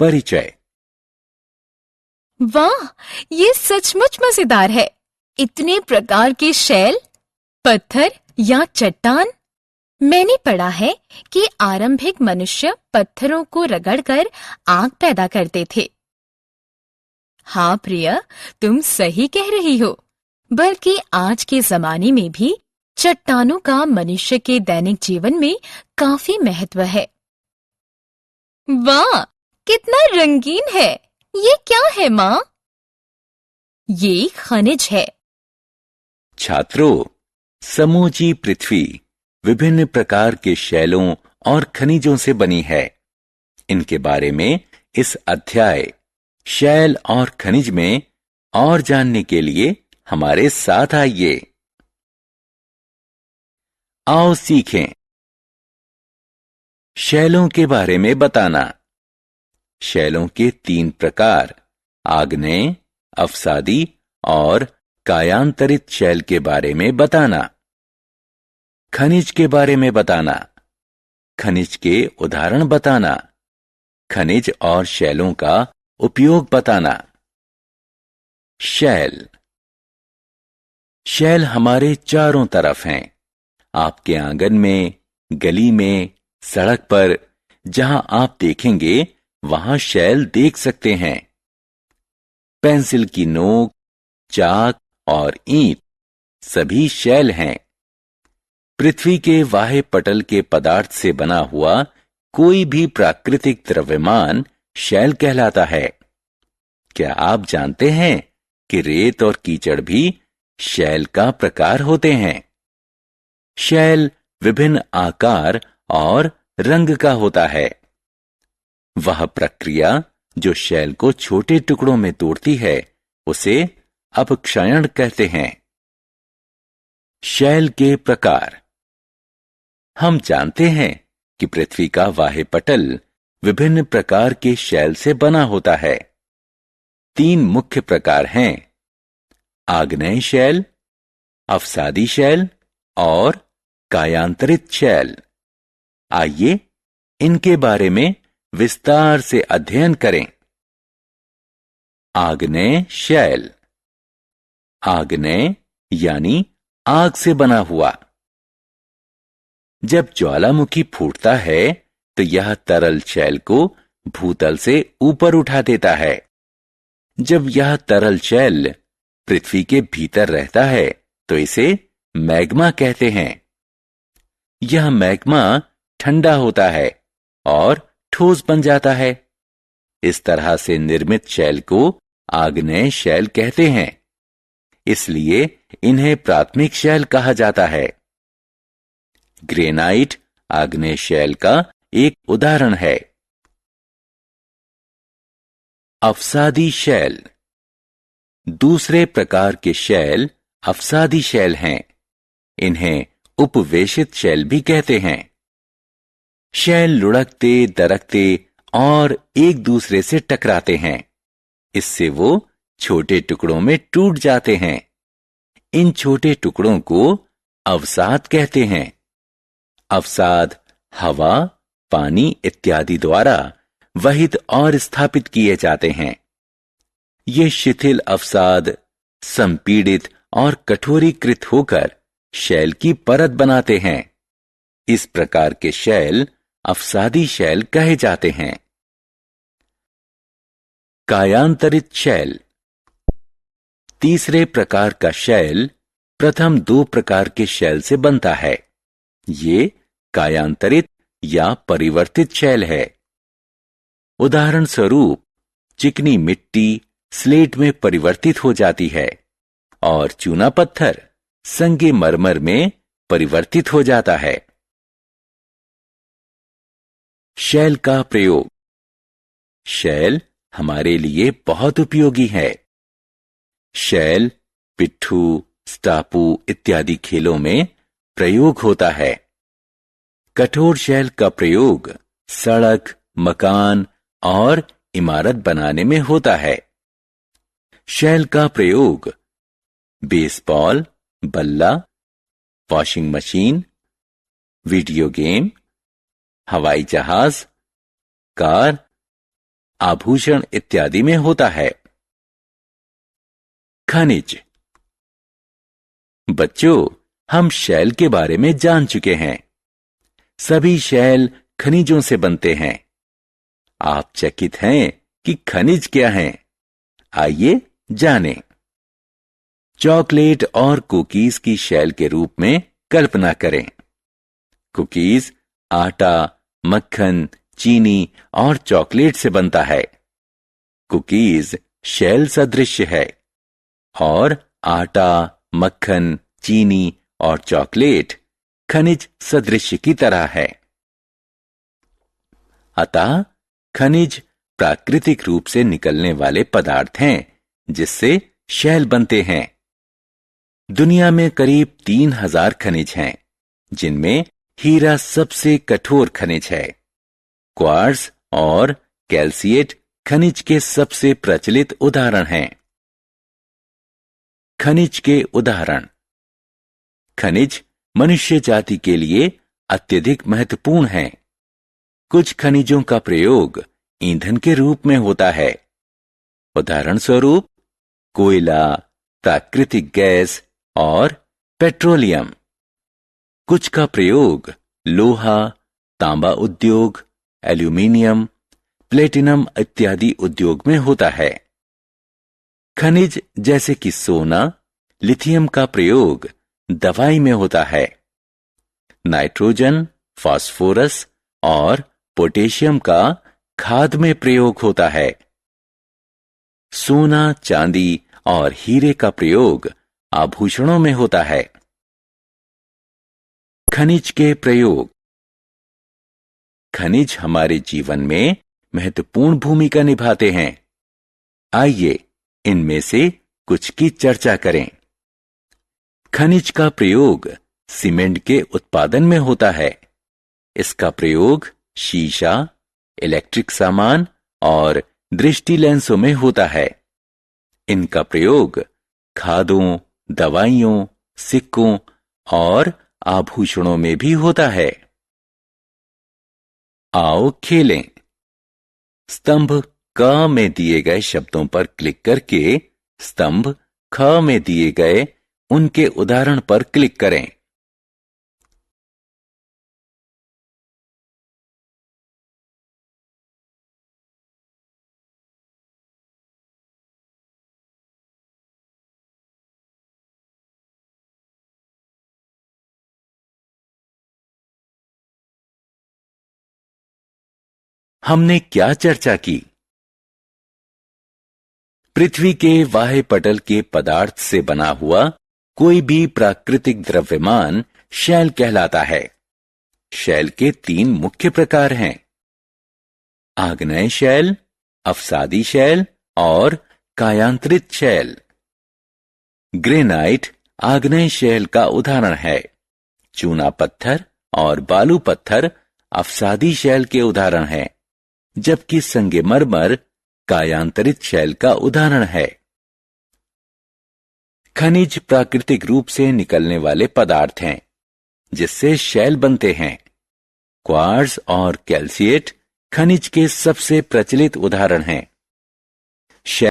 परिचय। वाह, ये सचमुच मजेदार है। इतने प्रकार के शैल, पत्थर या चट्टान। मैंने पढ़ा है कि आरंभिक मनुष्य पत्थरों को रगड़कर आग पैदा करते थे। हाँ प्रिया, तुम सही कह रही हो। बल्कि आज के जमाने में भी चट्टानों का मनुष्य के दैनिक जीवन में काफी महत्व है। वाह, कितना रंगीन है। ये क्या है माँ? ये खनिज है। छात्रों, समूची पृथ्वी विभिन्न प्रकार के शैलों और खनिजों से बनी है। इनके बारे में इस अध्याय शैल और खनिज में और जानने के लिए हमारे साथ आइए। आओ सीखें। शैलों के बारे में बताना। शैलों के 3 प्रकार आग्नेय, अवसादी और कायांतरित शैल के बारे में बताना। खनिज के बारे में बताना। खनिज के उदाहरण बताना। खनिज और शैलों का उपयोग बताना। शैल। शैल हमारे चारों तरफ हैं। आपके आंगन में, गली में, सड़क पर, जहां आप देखेंगे वहां शैल देख सकते हैं। पेंसिल की नोक, चाक और ईंट सभी शैल हैं। पृथ्वी के वाह्य पटल के पदार्थ से बना हुआ कोई भी प्राकृतिक द्रव्यमान शैल कहलाता है। क्या आप जानते हैं कि रेत और कीचड़ भी शैल का प्रकार होते हैं? शैल विभिन्न आकार और रंग का होता है। वह प्रक्रिया जो शैल को छोटे टुकड़ों में तोड़ती है उसे अपक्षयण कहते हैं। शैल के प्रकार। हम जानते हैं कि पृथ्वी का वाह्य पटल विभिन्न प्रकार के शैल से बना होता है। 3 मुख्य प्रकार हैं: आग्नेय शैल, अवसादी शैल और कायांतरित शैल। आइए इनके बारे में विस्तार से अध्ययन करें। आग्नेय शैल। आग्नेय यानी आग से बना हुआ। जब ज्वालामुखी फूटता है तो यह तरल शैल को भूतल से ऊपर उठा देता है। जब यह तरल शैल पृथ्वी के भीतर रहता है तो इसे मैग्मा कहते हैं। यह मैग्मा ठंडा होता है और ठोस बन जाता है। इस तरह से निर्मित शैल को आग्नेय शैल कहते हैं। इसलिए इन्हें प्राथमिक शैल कहा जाता है। ग्रेनाइट आग्नेय शैल का एक उदाहरण है। अवसादी शैल। दूसरे प्रकार के शैल अवसादी शैल हैं। इन्हें उपवेशित शैल भी कहते हैं। शैल लुढ़कते, दरकते और एक दूसरे से टकराते हैं। इससे वो छोटे टुकड़ों में टूट जाते हैं। इन छोटे टुकड़ों को अवसाद कहते हैं। अवसाद हवा, पानी इत्यादि द्वारा वहित और स्थापित किए जाते हैं। ये शिथिल अवसाद संपीड़ित और कठोरीकृत होकर शैल की परत बनाते हैं। इस प्रकार के शैल अवसादी शैल कहे जाते हैं। कायांतरित शैल। तीसरे प्रकार का शैल प्रथम 2 प्रकार के शैल से बनता है। ये कायांतरित या परिवर्तित शैल है। उदाहरण स्वरूप चिकनी मिट्टी स्लेट में परिवर्तित हो जाती है और चूना पत्थर संगमरमर में परिवर्तित हो जाता है। शैल का प्रयोग। शैल हमारे लिए बहुत उपयोगी है। शैल पिट्ठू, स्टापू इत्यादि खेलों में प्रयोग होता है। कठोर शैल का प्रयोग सड़क, मकान और इमारत बनाने में होता है। शैल का प्रयोग बेसबॉल, बल्ला, वॉशिंग मशीन, वीडियो गेम, हवाई जहाज, कार आभूषण इत्यादि में होता है। खनिज। बच्चों, हम शैल के बारे में जान चुके हैं। सभी शैल खनिजों से बनते हैं। आप चकित हैं कि खनिज क्या हैं? आइए जानें। चॉकलेट और कुकीज की शैल के रूप में कल्पना करें। कुकीज आटा, मक्खन, चीनी और चॉकलेट से बनता है। कुकीज शैल सदृश है और आटा, मक्खन, चीनी और चॉकलेट खनिज सदृश की तरह है। अतः खनिज प्राकृतिक रूप से निकलने वाले पदार्थ हैं जिससे शैल बनते हैं। दुनिया में करीब 3000 खनिज हैं, जिनमें हीरा सबसे कठोर खनिज है। क्वार्ट्ज और कैल्सिएट खनिज के सबसे प्रचलित उदाहरण हैं। खनिज के उदाहरण। खनिज मनुष्य जाति के लिए अत्यधिक महत्वपूर्ण हैं। कुछ खनिजों का प्रयोग ईंधन के रूप में होता है। उदाहरण स्वरूप कोयला, प्राकृतिक गैस और पेट्रोलियम। कुछ का प्रयोग लोहा, तांबा उद्योग, एल्यूमीनियम, प्लेटिनम इत्यादि उद्योग में होता है। खनिज जैसे कि सोना, लिथियम का प्रयोग दवाई में होता है। नाइट्रोजन, फास्फोरस और पोटेशियम का खाद में प्रयोग होता है। सोना, चांदी और हीरे का प्रयोग आभूषणों में होता है। खनिज के प्रयोग। खनिज हमारे जीवन में महत्वपूर्ण भूमिका निभाते हैं। आइए इनमें से कुछ की चर्चा करें। खनिज का प्रयोग सीमेंट के उत्पादन में होता है। इसका प्रयोग शीशा, इलेक्ट्रिक सामान और दृष्टि लेंसों में होता है। इनका प्रयोग खादों, दवाइयों, सिक्कों और आभूषणों में भी होता है। आओ खेलें। स्तंभ क में दिए गए शब्दों पर क्लिक करके स्तंभ ख में दिए गए उनके उदाहरण पर क्लिक करें। हमने क्या चर्चा की? पृथ्वी के वाह्य पटल के पदार्थ से बना हुआ कोई भी प्राकृतिक द्रव्यमान शैल कहलाता है। शैल के 3 मुख्य प्रकार हैं: आग्नेय शैल, अवसादी शैल और कायांतरित शैल। ग्रेनाइट आग्नेय शैल का उदाहरण है। चूना पत्थर और बालू पत्थर अवसादी शैल के उदाहरण हैं, जबकि संगमरमर कायांतरित शैल का उदाहरण है। खनिज प्राकृतिक रूप से निकलने वाले पदार्थ हैं जिससे शैल बनते हैं। क्वार्ट्ज और कैल्सिएट खनिज के सबसे प्रचलित उदाहरण हैं।